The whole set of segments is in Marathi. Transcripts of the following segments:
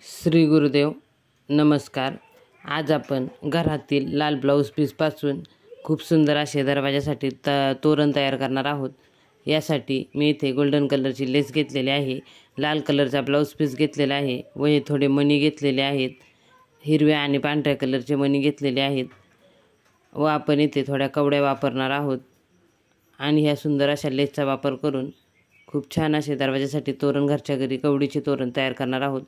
श्री गुरुदेव नमस्कार। आज आपण घरातील लाल ब्लाऊज पीसपासून खूप सुंदर असे दरवाजासाठी तोरण तयार करणार आहोत। यासाठी मी इथे गोल्डन कलरची लेस घेतलेली आहे, लाल कलरचा ब्लाऊज पीस घेतलेला आहे व हे थोडे मणी घेतलेले आहेत, हिरव्या आणि पांढऱ्या कलरचे मणी घेतलेले आहेत व आपण इथे थोड्या कवड्या वापरणार आहोत आणि ह्या सुंदर अशा लेसचा वापर करून खूप छान असे दरवाजासाठी तोरण घरच्या घरी कवडीचे तोरण तयार करणार आहोत।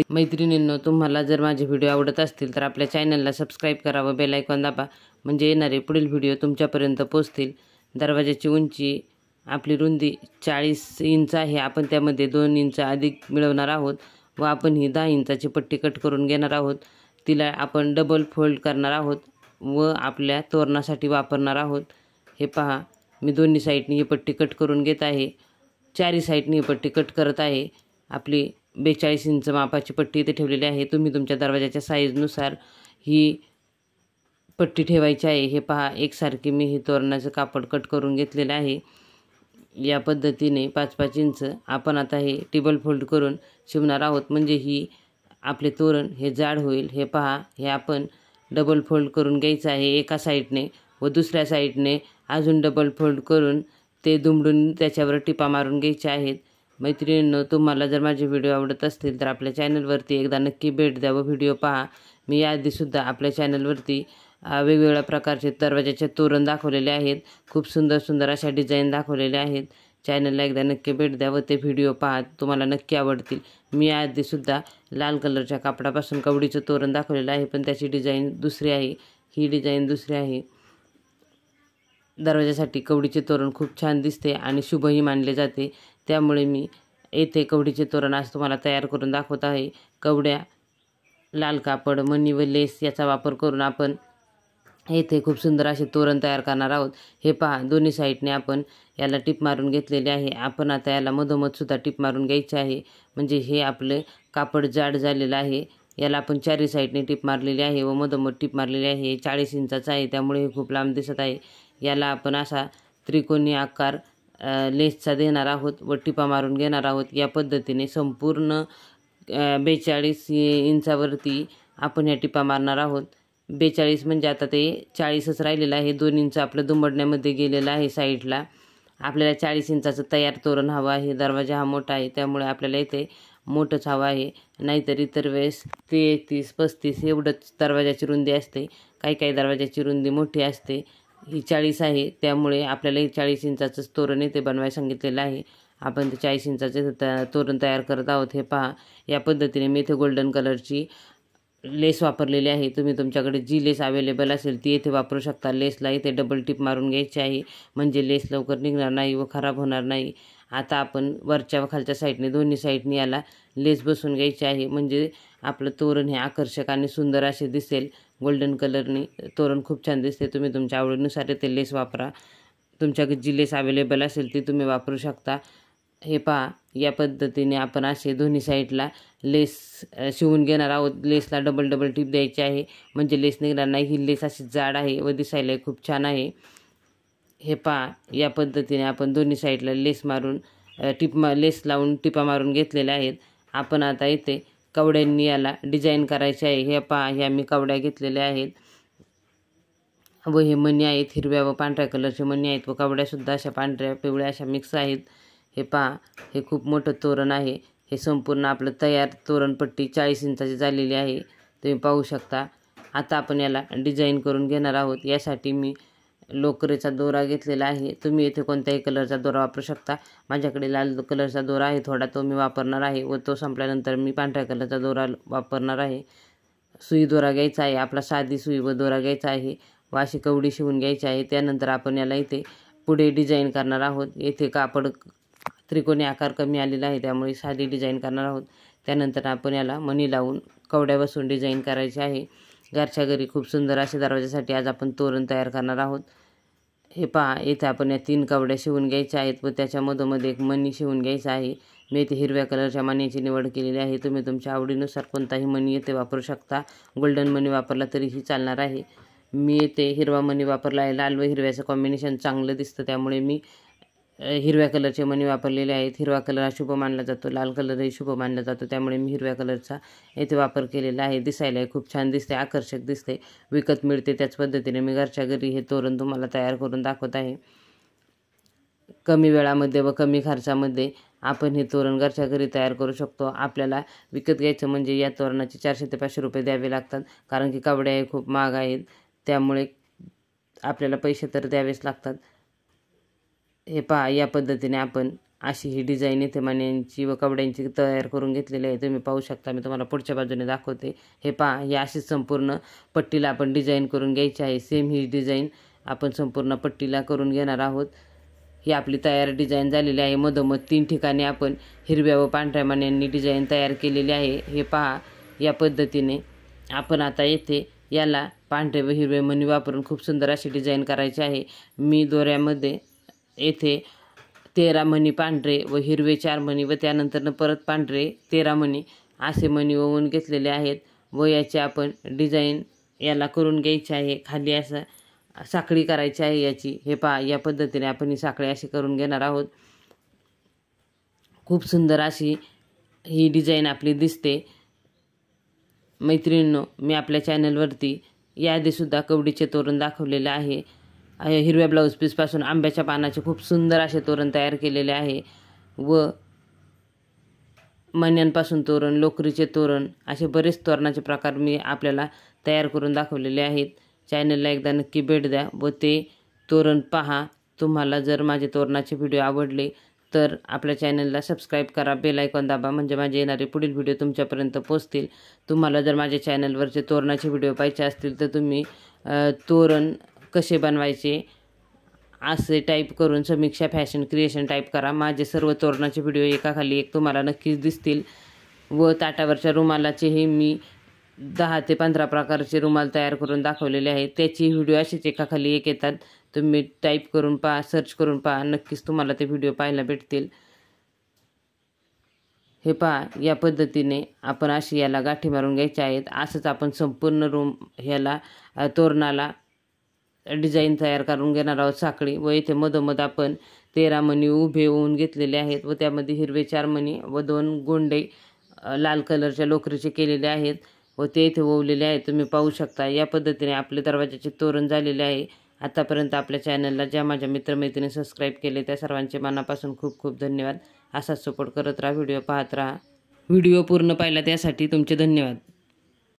मैत्रिणींनो, तुम्हाला जर माझे व्हिडिओ आवडत असतील तर आपल्या चॅनलला सबस्क्राईब करा व बेल आयकॉन दाबा, म्हणजे येणारे पुढील व्हिडिओ तुमच्यापर्यंत पोहोचतील। दरवाजाची उंची आपली रुंदी 40 इंच आहे, आपण त्यामध्ये 2 इंच अधिक मिळवणार आहोत व आपण ही 10 इंचाची पट्टी कट करून घेणार आहोत। तिला आपण डबल फोल्ड करणार आहोत व आपल्या तोरणासाठी वापरणार आहोत। हे पहा, मी दोन्ही साईडनी ही पट्टी कट करून घेत आहे, चारी साईडनी ही पट्टी कट करत आहे। आपली 42 इंच मापाची पट्टी इथे ठेवलेली आहे। तुम्ही तुमच्या दरवाजाच्या साईजनुसार ही पट्टी ठेवायची आहे। हे पहा, एकसारखी मी हे तोरणाचं कापड कट करून घेतलेलं आहे। या पद्धतीने 5-5 इंच आपण आता हे टेबल फोल्ड करून शिवणार आहोत, म्हणजे ही आपले तोरण हे जाड होईल। हे पहा, हे आपण डबल फोल्ड करून घ्यायचं आहे एका साईडने व दुसऱ्या साईडने अजून डबल फोल्ड करून ते दुमडून त्याच्यावर टिपा मारून घ्यायचे आहेत। मैत्रिणींनो, तुम्हाला जर माझे व्हिडिओ आवडत असतील तर आपल्या चॅनलवरती एकदा नक्की भेट द्या व व्हिडिओ पहा। मी याआधीसुद्धा आपल्या चॅनलवरती वेगवेगळ्या प्रकारचे दरवाजाचे तोरण दाखवलेले आहेत, खूप सुंदर सुंदर अशा डिझाईन दाखवलेल्या आहेत। चॅनलला एकदा नक्की भेट द्या व ते व्हिडिओ पहा, तुम्हाला नक्की आवडतील। मी याआधीसुद्धा लाल कलरच्या कापडापासून कवडीचं तोरण दाखवलेलं आहे, पण त्याची डिझाईन दुसरी आहे, ही डिझाईन दुसरी आहे। दरवाजासाठी कवडीचे तोरण खूप छान दिसते आणि शुभही मानले जाते, त्यामुळे मी येथे कवडीचे तोरण आज तुम्हाला तयार करून दाखवत आहे। कवड्या, लाल कापड, मणी व लेस याचा वापर करून आपण येथे खूप सुंदर असे तोरण तयार करणार आहोत। हे पहा, दोन्ही साईडने आपण याला टिप मारून घेतलेले आहे। आपण आता याला मधोमधसुद्धा टिप मारून घ्यायचे आहे, म्हणजे हे आपले कापड जाड झालेलं आहे। याला आपण चारी साईडने टिप मारलेली आहे व मधोमध टिप मारलेली आहे। 40 इंचाचा आहे, त्यामुळे हे खूप लांब दिसत आहे। याला आपण असा त्रिकोणी आकार लेसचा देणार आहोत व टिपा मारून घेणार आहोत। या पद्धतीने संपूर्ण 42 इंचावरती आपण ह्या टिपा मारणार आहोत। 42 म्हणजे आता ते 40च राहिलेलं आहे, 2 इंच आपलं दुमडण्यामध्ये गेलेलं आहे साईडला। आपल्याला 40 इंचाचं तयार तोरण हवं आहे। दरवाजा हा मोठा आहे, त्यामुळे आपल्याला इथे मोठंच हवं आहे, नाहीतर इतर वेळेस 33-35 एवढंच दरवाजाची रुंदी असते। काही काही दरवाजाची रुंदी मोठी असते। ही 40 आहे, त्यामुळे आपल्याला 40 इंचाचंच तोरण इथे बनवायला सांगितलेलं आहे। आपण ते 40 इंचाचे तोरण तयार करत आहोत। हे पहा, या पद्धतीने मी इथे गोल्डन कलरची लेस वापरलेली आहे। तुम्ही तुमच्याकडे जी लेस अवेलेबल असेल ती इथे वापरू शकता। लेसला इथे डबल टिप मारून घ्यायची आहे, म्हणजे लेस लवकर निघणार नाही व खराब होणार नाही। आता आपण वरच्या व खालच्या साईडने दोन्ही साईडने याला लेस बसवून घ्यायची आहे, म्हणजे आपलं तोरण हे आकर्षक आणि सुंदर असे दिसेल। गोल्डन कलरने तोरण खूप छान दिसते। तुम्ही तुमच्या आवडीनुसार इथे लेस वापरा, तुमच्याकडे जी लेस अवेलेबल असेल ती तुम्ही वापरू शकता। हे पहा, या पद्धतीने आपण असे दोन्ही साईडला लेस शिवून घेणार आहोत। लेसला डबल टिप द्यायची आहे, म्हणजे लेस निघणार नाही। ही लेस अशी जाड आहे व दिसायला खूप छान आहे। हे पहा, या पद्धतीने आपण दोन्ही साईडला लेस मारून लेस लावून टिपा मारून घेतलेल्या आहेत। आपण आता इथे कवड्यांनी याला डिझाईन करायचे आहे। हे पहा, ह्या मी कवड्या घेतलेल्या आहेत व हे मणी आहेत, हिरव्या व पांढऱ्या कलरचे मणी आहेत व कवड्यासुद्धा अशा पांढऱ्या पिवळ्या अशा मिक्स आहेत। हे पहा, हे खूप मोठं तोरण आहे। हे संपूर्ण आपलं तयार तोरणपट्टी 40 इंचाची झालेली आहे, तुम्ही पाहू शकता। आता आपण याला डिझाईन करून घेणार आहोत। यासाठी मी लोकरेचा दोरा घेतलेला आहे, तुम्ही इथे कोणत्याही कलरचा दोरा वापरू शकता। माझ्याकडे लाल कलरचा दोरा आहे थोडा, तो मी वापरणार आहे व तो संपल्यानंतर मी पांढऱ्या कलरचा दोरा वापरणार आहे। सुई दोरा घ्यायचा आहे, आपला साधी सुई व दोरा घ्यायचा आहे व अशी कवडी शिवून घ्यायची आहे। त्यानंतर आपण याला इथे पुढे डिझाईन करणार आहोत। येथे कापड त्रिकोणी आकार कमी आलेला आहे, त्यामुळे साधी डिझाईन करणार आहोत। त्यानंतर आपण याला मणी लावून कवड्या बसवून डिझाईन करायची आहे। घरच्या घरी खूप सुंदर असे दरवाजासाठी आज आपण तोरण तयार करणार आहोत। हे पहा, इथे आपण या 3 कवड्या शिवून घ्यायच्या आहेत व त्याच्या मधोमध एक मणी शिवून घ्यायचा आहे। मी इथे हिरव्या कलरच्या मणीची निवड केलेली आहे, तुम्ही तुमच्या आवडीनुसार कोणताही मणी इथे वापरू शकता। गोल्डन मणी वापरला तरीही चालणार आहे। मी इथे हिरवा मणी वापरला आहे, लाल व हिरव्याचं कॉम्बिनेशन चांगलं दिसतं, त्यामुळे मी हिरव्या कलरचे मणी वापरलेले आहेत। हिरवा कलर हा शुभ मानला जातो, लाल कलरही शुभ मानला जातो, त्यामुळे मी हिरव्या कलरचा येथे वापर केलेला आहे। दिसायलाही खूप छान दिसते, आकर्षक दिसते, विकत मिळते त्याच पद्धतीने मी घरच्या घरी हे तोरण तुम्हाला तयार करून दाखवत आहे। कमी वेळामध्ये व कमी खर्चामध्ये आपण हे तोरण घरच्या घरी तयार करू शकतो। आपल्याला विकत घ्यायचं म्हणजे या तोरणाचे 400 ते 500 रुपये द्यावे लागतात, कारण की कवड्या हे खूप महाग आहेत, त्यामुळे आपल्याला पैसे तर द्यावेच लागतात। हे पहा, या पद्धतीने आपण अशी ही डिझाईन इथे मण्यांची व कवड्यांची तयार करून घेतलेली आहे। तुम्ही पाहू शकता, मी तुम्हाला पुढच्या बाजूने दाखवते। हे पहा, ही अशीच संपूर्ण पट्टीला आपण डिझाईन करून घ्यायची आहे। सेम ही डिझाईन आपण संपूर्ण पट्टीला करून घेणार आहोत। ही आपली तयार डिझाईन झालेली आहे। मधोमध 3 ठिकाणी आपण हिरव्या व पांढऱ्या मण्यांनी डिझाईन तयार केलेली आहे। हे पहा, या पद्धतीने आपण आता येथे याला पांढरे व हिरवे मणी वापरून खूप सुंदर अशी डिझाईन करायची आहे। मी दोऱ्यामध्ये येथे 13 मणी पांढरे व हिरवे 4 मणी व त्यानंतर परत पांढरे 13 मणी असे मणी ओवून घेतलेले आहेत व याची आपण डिझाईन याला करून घ्यायची आहे। खाली असं साखळी करायची आहे याची। हे पहा, या पद्धतीने आपण ही साखळी अशी करून घेणार आहोत। खूप सुंदर अशी ही डिझाईन आपली दिसते। मैत्रिणींनो, मी आपल्या चॅनलवरती याआधीसुद्धा कवडीचे तोरण दाखवलेले आहे। हिरव्या ब्लाऊज पीसपासून आंब्याच्या पानाचे खूप सुंदर असे तोरण तयार केलेले आहे व मण्यांपासून तोरण, लोकरीचे तोरण, असे बरेच तोरणाचे प्रकार मी आपल्याला तयार करून दाखवलेले आहेत। चॅनलला एकदा नक्की भेट द्या व ते तोरण पहा। तुम्हाला जर माझे तोरणाचे व्हिडिओ आवडले तर आपल्या चॅनलला सबस्क्राईब करा, बेल आयकॉन दाबा, म्हणजे माझे येणारे पुढील व्हिडिओ तुमच्यापर्यंत पोहोचतील। तुम्हाला जर माझ्या चॅनलवरचे तोरणाचे व्हिडिओ पाहिजे असतील तर तुम्ही तोरण कसे बनवायचे असे टाईप करून समीक्षा फॅशन क्रिएशन टाईप करा। माझे सर्व तोरणाचे व्हिडिओ एकाखाली एक तुम्हाला नक्कीच दिसतील व ताटावरच्या रुमालाचेही मी 10 ते 15 प्रकारचे रुमाल तयार करून दाखवलेले आहेत। त्याची व्हिडिओ असेच एकाखाली एक येतात। तुम्ही टाईप करून पहा, सर्च करून पहा, नक्कीच तुम्हाला ते व्हिडिओ पाहायला भेटतील। हे पहा, या पद्धतीने आपण अशी याला गाठी मारून घ्यायच्या आहेत। असंच आपण संपूर्ण ह्याला तोरणाला डिझाईन तयार करून घेणार आहोत साखळी। व इथे मधोमध आपण 13 मणी उभे होऊन घेतलेले आहेत व त्यामध्ये हिरवे 4 मणी व 2 गोंडे लाल कलरच्या लोकरीचे केलेले आहेत व ते इथे ओवलेले आहेत। तुम्ही पाहू शकता, या पद्धतीने आपले दरवाजाचे तोरण झालेले आहे। आतापर्यंत आपल्या चॅनलला ज्या माझ्या मित्रमैत्रिणी सबस्क्राईब केले त्या सर्वांचे मनापासून खूप खूप धन्यवाद। असाच सपोर्ट करत राहा, व्हिडिओ पाहत राहा। व्हिडिओ पूर्ण पाहिला त्यासाठी तुमचे धन्यवाद।